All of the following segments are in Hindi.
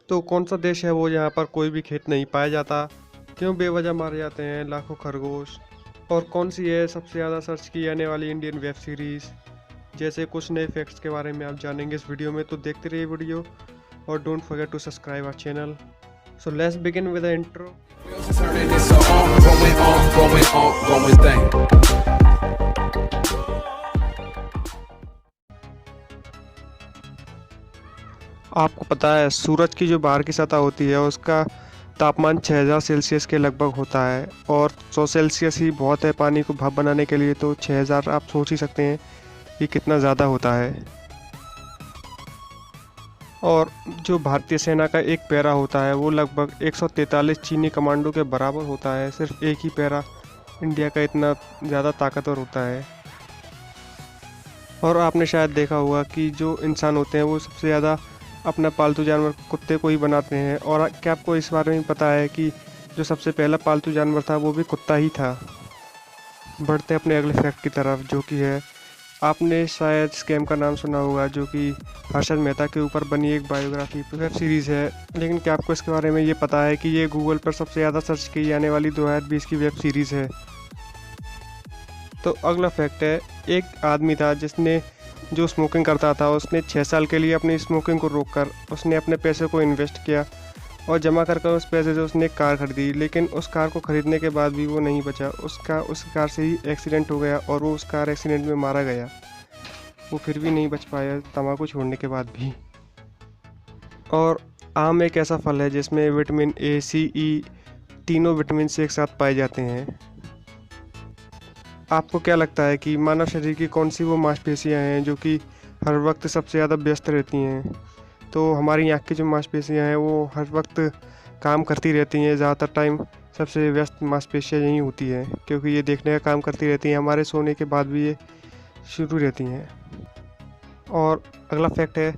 तो कौन सा देश है वो जहाँ पर कोई भी खेत नहीं पाया जाता? क्यों बेवजह मारे जाते हैं लाखों खरगोश? और कौन सी है सबसे ज़्यादा सर्च की जाने वाली इंडियन वेब सीरीज़? जैसे कुछ नए फैक्ट्स के बारे में आप जानेंगे इस वीडियो में, तो देखते रहिए वीडियो और don't forget to subscribe our channel. So let's begin with the intro. Turning this going thing. आपको पता है सूरज की जो बाहर की सतह होती है उसका तापमान 6000 सेल्सियस के लगभग होता है, और 100 सेल्सियस ही बहुत है पानी को भाप बनाने के लिए। तो 6000 आप सोच ही सकते हैं कि कितना ज़्यादा होता है। और जो भारतीय सेना का एक पैरा होता है वो लगभग 143 चीनी कमांडो के बराबर होता है। सिर्फ एक ही पैरा इंडिया का इतना ज़्यादा ताकतवर होता है। और आपने शायद देखा होगा कि जो इंसान होते हैं वो सबसे ज़्यादा अपना पालतू जानवर कुत्ते को ही बनाते हैं। और क्या आपको इस बारे में पता है कि जो सबसे पहला पालतू जानवर था वो भी कुत्ता ही था? बढ़ते अपने अगले फैक्ट की तरफ, जो कि है, आपने शायद स्कैम का नाम सुना होगा, जो कि हर्षद मेहता के ऊपर बनी एक बायोग्राफी वेब सीरीज़ है। लेकिन क्या आपको इसके बारे में ये पता है कि ये गूगल पर सबसे ज़्यादा सर्च की जाने वाली 2020 की वेब सीरीज़ है? तो अगला फैक्ट है, एक आदमी था जिसने जो स्मोकिंग करता था, उसने 6 साल के लिए अपनी स्मोकिंग को रोककर उसने अपने पैसे को इन्वेस्ट किया और जमा कर उस पैसे से उसने एक कार खरीदी। लेकिन उस कार को ख़रीदने के बाद भी वो नहीं बचा। उस कार से ही एक्सीडेंट हो गया और वो उस कार एक्सीडेंट में मारा गया। वो फिर भी नहीं बच पाया तंबाकू छोड़ने के बाद भी। और आम एक ऐसा फल है जिसमें विटामिन ए, सी, ई तीनों विटामिन से एक साथ पाए जाते हैं। आपको क्या लगता है कि मानव शरीर की कौन सी वो मांसपेशियां हैं जो कि हर वक्त सबसे ज़्यादा व्यस्त रहती हैं? तो हमारी आँख की जो मांसपेशियां हैं वो हर वक्त काम करती रहती हैं। ज़्यादातर टाइम सबसे व्यस्त मांसपेशियां यही होती हैं, क्योंकि ये देखने का काम करती रहती हैं। हमारे सोने के बाद भी ये शुरू रहती हैं। और अगला फैक्ट है,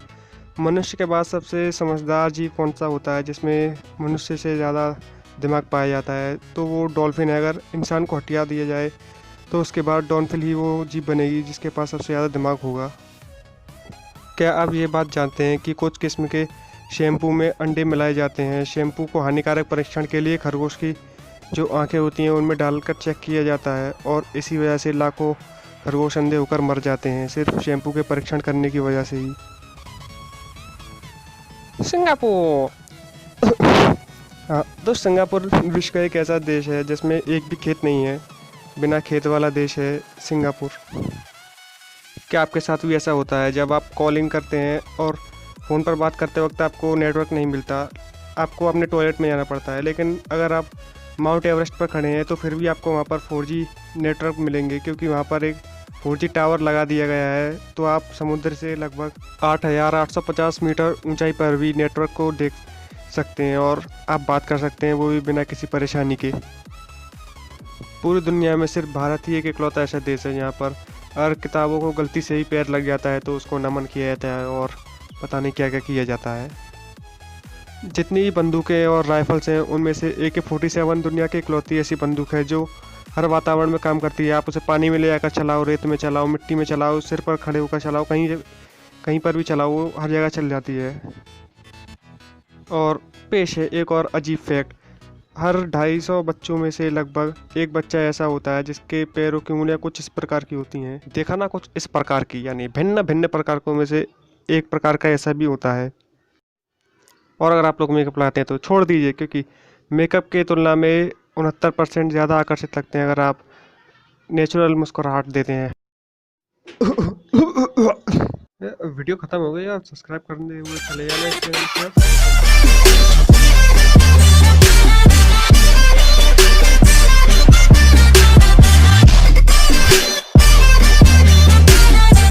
मनुष्य के बाद सबसे समझदार जीव कौन सा होता है जिसमें मनुष्य से ज़्यादा दिमाग पाया जाता है? तो वो डॉल्फिन है। अगर इंसान को हटिया दिया जाए तो उसके बाद डॉल्फिन ही वो जीव बनेगी जिसके पास सबसे ज़्यादा दिमाग होगा। क्या आप ये बात जानते हैं कि कुछ किस्म के शैम्पू में अंडे मिलाए जाते हैं? शैम्पू को हानिकारक परीक्षण के लिए खरगोश की जो आंखें होती हैं उनमें डालकर चेक किया जाता है, और इसी वजह से लाखों खरगोश अंधे होकर मर जाते हैं, सिर्फ शैम्पू के परीक्षण करने की वजह से ही। सिंगापुर। हाँ, तो सिंगापुर विश्व का एक ऐसा देश है जिसमें एक भी खेत नहीं है। बिना खेत वाला देश है सिंगापुर। क्या आपके साथ भी ऐसा होता है जब आप कॉलिंग करते हैं और फ़ोन पर बात करते वक्त आपको नेटवर्क नहीं मिलता, आपको अपने टॉयलेट में जाना पड़ता है, लेकिन अगर आप माउंट एवरेस्ट पर खड़े हैं तो फिर भी आपको वहाँ पर 4G नेटवर्क मिलेंगे, क्योंकि वहाँ पर एक 4G टावर लगा दिया गया है। तो आप समुद्र से लगभग 8850 मीटर ऊंचाई पर भी नेटवर्क को देख सकते हैं और आप बात कर सकते हैं, वो भी बिना किसी परेशानी के। पूरी दुनिया में सिर्फ भारत ही एक इकलौता ऐसा देश है जहाँ पर अगर किताबों को गलती से ही पैर लग जाता है तो उसको नमन किया जाता है और पता नहीं क्या क्या किया जाता है। जितनी भी बंदूकें और राइफल्स हैं उनमें से AK-47 दुनिया की इकलौती ऐसी बंदूक है जो हर वातावरण में काम करती है। आप उसे पानी में ले जाकर चलाओ, रेत में चलाओ, मिट्टी में चलाओ, सिर पर खड़े होकर चलाओ, कहीं कहीं पर भी चलाओ, वो हर जगह चल जाती है। और पेश है एक और अजीब फैक्ट, हर 250 बच्चों में से लगभग एक बच्चा ऐसा होता है जिसके पैरों की उंगलियां कुछ इस प्रकार की होती हैं। देखा ना, कुछ इस प्रकार की, यानी भिन्न भिन्न प्रकारों में से एक प्रकार का ऐसा भी होता है। और अगर आप लोग मेकअप लगाते हैं तो छोड़ दीजिए, क्योंकि मेकअप के तुलना में 69% ज़्यादा आकर्षित लगते हैं अगर आप नेचुरल मुस्कुराहट देते हैं। वीडियो ख़त्म हो गई, आप सब्सक्राइब करने हुए चले जाना इस चैनल पर।